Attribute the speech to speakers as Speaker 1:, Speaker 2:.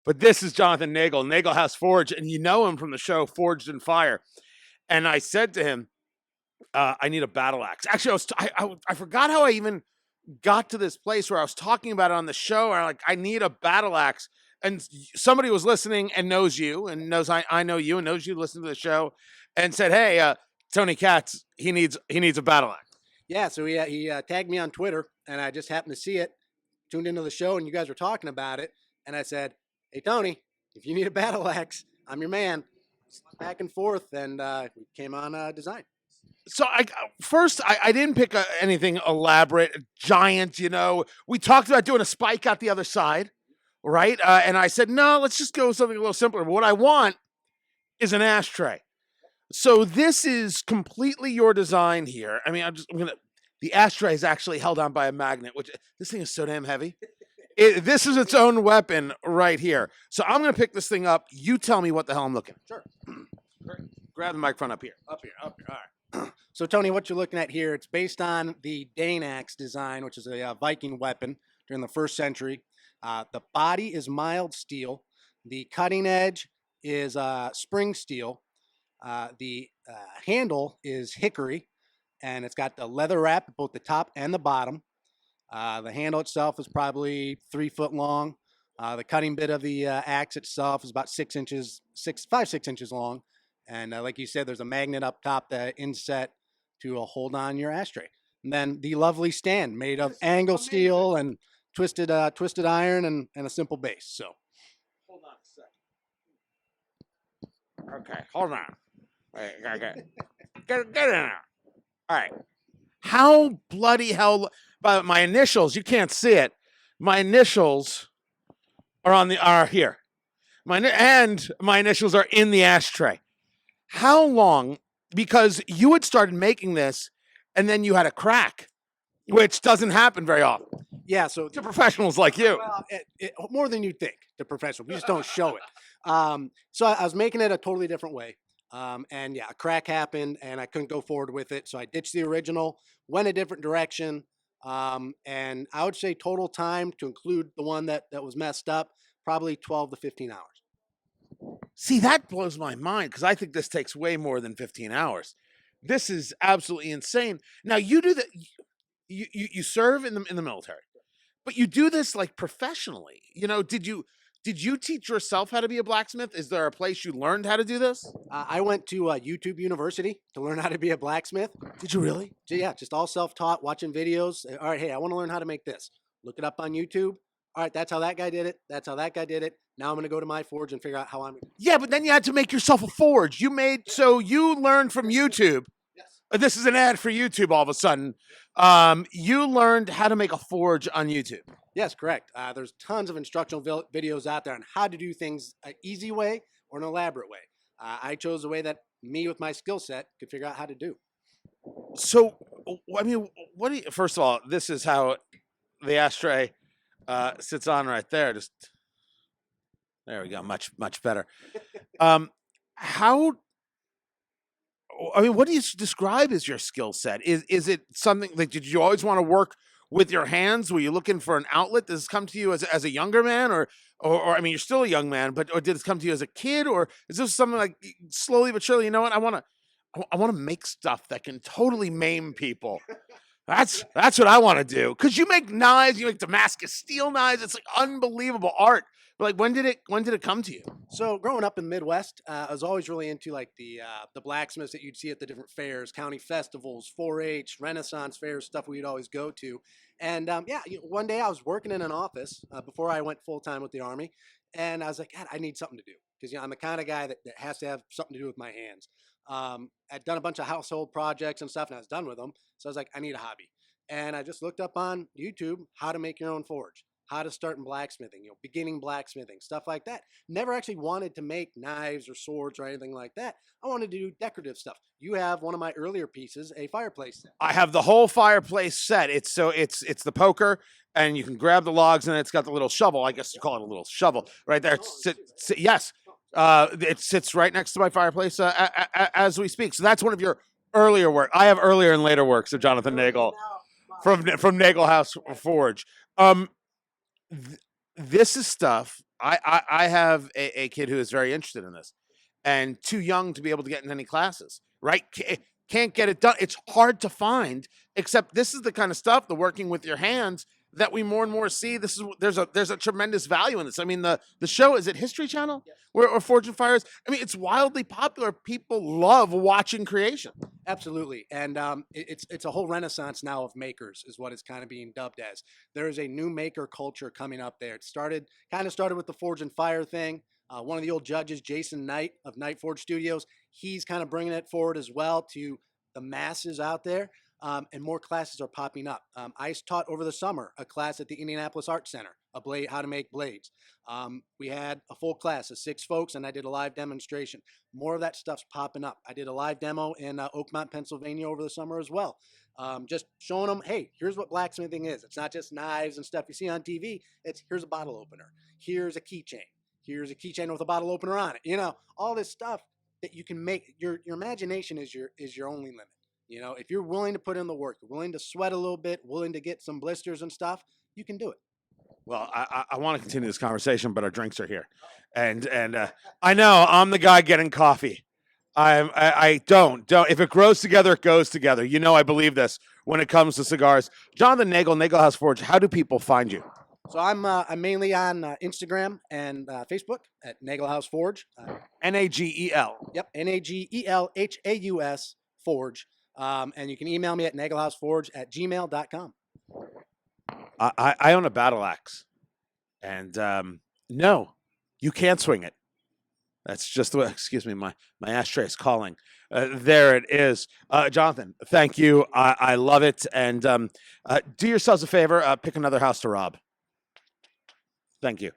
Speaker 1: but this is Jonathan Nagel, Nagel House Forge, and you know him from the show Forged in Fire. And I said to him, I need a battle axe. Actually, I forgot how I even got to this place where I was talking about it on the show. And I'm like, I need a battle axe. And somebody was listening and knows you and knows I know you and knows you listen to the show and said, hey, Tony Katz, he needs a battle axe.
Speaker 2: Yeah, so he tagged me on Twitter, and I just happened to see it, tuned into the show, and you guys were talking about it. And I said, hey, Tony, if you need a battle axe, I'm your man. Back and forth, and we came on design.
Speaker 1: So I didn't pick anything elaborate, giant, We talked about doing a spike out the other side, right? And I said, no, let's just go with something a little simpler. But what I want is an ashtray. So this is completely your design here. I mean, the ashtray is actually held on by a magnet, which this thing is so damn heavy. This is its own weapon right here. So I'm going to pick this thing up. You tell me what the hell I'm looking at.
Speaker 2: Sure.
Speaker 1: Grab the microphone up here.
Speaker 2: Up here. All right. So, Tony, what you're looking at here, it's based on the Dane axe design, which is a Viking weapon during the 1st century. The body is mild steel. The cutting edge is spring steel. The handle is hickory, and it's got the leather wrap at both the top and the bottom. The handle itself is probably 3 foot long. The cutting bit of the axe itself is about 6 inches long. And like you said, there's a magnet up top that inset to hold on your ashtray. And then the lovely stand made of angle steel and twisted iron and a simple base. So
Speaker 1: hold on a second. Okay, hold on. Wait, get in there. All right. How bloody hell? By my initials, you can't see it. My initials are here. My initials are in the ashtray. How long? Because you had started making this, and then you had a crack, which doesn't happen very often.
Speaker 2: Yeah, so
Speaker 1: to professionals like you.
Speaker 2: Well, more than you'd think to professionals. We just don't show it. So I was making it a totally different way. And yeah, a crack happened, and I couldn't go forward with it. So I ditched the original, went a different direction. And I would say total time to include the one that was messed up, probably 12 to 15 hours.
Speaker 1: See, that blows my mind because I think this takes way more than 15 hours. This is absolutely insane. Now you do that. You serve in the military, but you do this like professionally. Did you teach yourself how to be a blacksmith? Is there a place you learned how to do this?
Speaker 2: I went to YouTube University to learn how to be a blacksmith.
Speaker 1: Did you really?
Speaker 2: Yeah, just all self-taught, watching videos. All right, hey, I want to learn how to make this. Look it up on YouTube. All right, that's how that guy did it. That's how that guy did it. Now I'm going to go to my forge and figure out how I'm going to do it.
Speaker 1: Yeah, but then you had to make yourself a forge. So you learned from YouTube.
Speaker 2: Yes.
Speaker 1: This is an ad for YouTube all of a sudden. You learned how to make a forge on YouTube.
Speaker 2: Yes, correct. There's tons of instructional videos out there on how to do things an easy way or an elaborate way. I chose the way that me with my skill set could figure out how to do.
Speaker 1: So, I mean, first of all, this is how the ashtray sits on right there. There we go. Much, much better. What do you describe as your skill set? Is it something like, did you always want to work with your hands? Were you looking for an outlet? Does this come to you as a younger man or I mean, you're still a young man, or did this come to you as a kid, or is this something like slowly but surely, you know what? I want to make stuff that can totally maim people. That's what I want to do. Cause you make knives, you make Damascus steel knives. It's like unbelievable art. But like, when did it come to you?
Speaker 2: So growing up in the Midwest, I was always really into like the blacksmiths that you'd see at the different fairs, county festivals, 4-H, Renaissance fairs, stuff we'd always go to. And one day I was working in an office before I went full time with the Army, and I was like, God, I need something to do because I'm the kind of guy that has to have something to do with my hands. I'd done a bunch of household projects and stuff, and I was done with them. So I was like, I need a hobby, and I just looked up on YouTube how to make your own forge, how to start in blacksmithing, beginning blacksmithing, stuff like that. Never actually wanted to make knives or swords or anything like that. I wanted to do decorative stuff. You have one of my earlier pieces, a fireplace set.
Speaker 1: I have the whole fireplace set. It's the poker, and you can grab the logs, and it's got the little shovel. I guess you call it a little shovel right there. Yes, it sits right next to my fireplace as we speak. So that's one of your earlier work. I have earlier and later works of Jonathan Nagel from Nagel House Forge. This is stuff I have a kid who is very interested in this, and too young to be able to get in any classes. Right? Can't get it done. It's hard to find. Except this is the kind of stuff, the working with your hands, that we more and more see. This is there's a tremendous value in this. I mean, the show, is it History Channel?
Speaker 2: Yes.
Speaker 1: Or Fortune Fires? I mean, it's wildly popular. People love watching creation.
Speaker 2: Absolutely, and it's a whole renaissance now of makers, is what it's kind of being dubbed as. There is a new maker culture coming up there. It kind of started with the Forge and Fire thing. One of the old judges, Jason Knight of Night Forge Studios, he's kind of bringing it forward as well to the masses out there. And more classes are popping up. I taught over the summer a class at the Indianapolis Arts Center, how to make blades. We had a full class of 6 folks, and I did a live demonstration. More of that stuff's popping up. I did a live demo in Oakmont, Pennsylvania over the summer as well. Just showing them, hey, here's what blacksmithing is. It's not just knives and stuff you see on TV. Here's a bottle opener. Here's a keychain. Here's a keychain with a bottle opener on it. You know, all this stuff that you can make. Your imagination is your only limit. You know, if you're willing to put in the work, willing to sweat a little bit, willing to get some blisters and stuff, you can do it.
Speaker 1: Well, I want to continue this conversation, but our drinks are here, and I know I'm the guy getting coffee. I don't. If it grows together, it goes together. You know, I believe this when it comes to cigars. Jonathan Nagel, Nagel House Forge. How do people find you?
Speaker 2: So I'm mainly on Instagram and Facebook at Nagel House Forge.
Speaker 1: Nagel.
Speaker 2: Yep, Nagelhaus Forge. And you can email me at nagelhouseforge@gmail.com.
Speaker 1: I own a battle axe, and no, you can't swing it. That's just the way. Excuse me, my ashtray is calling. There it is. Jonathan, thank you. I love it. And do yourselves a favor. Pick another house to rob. Thank you.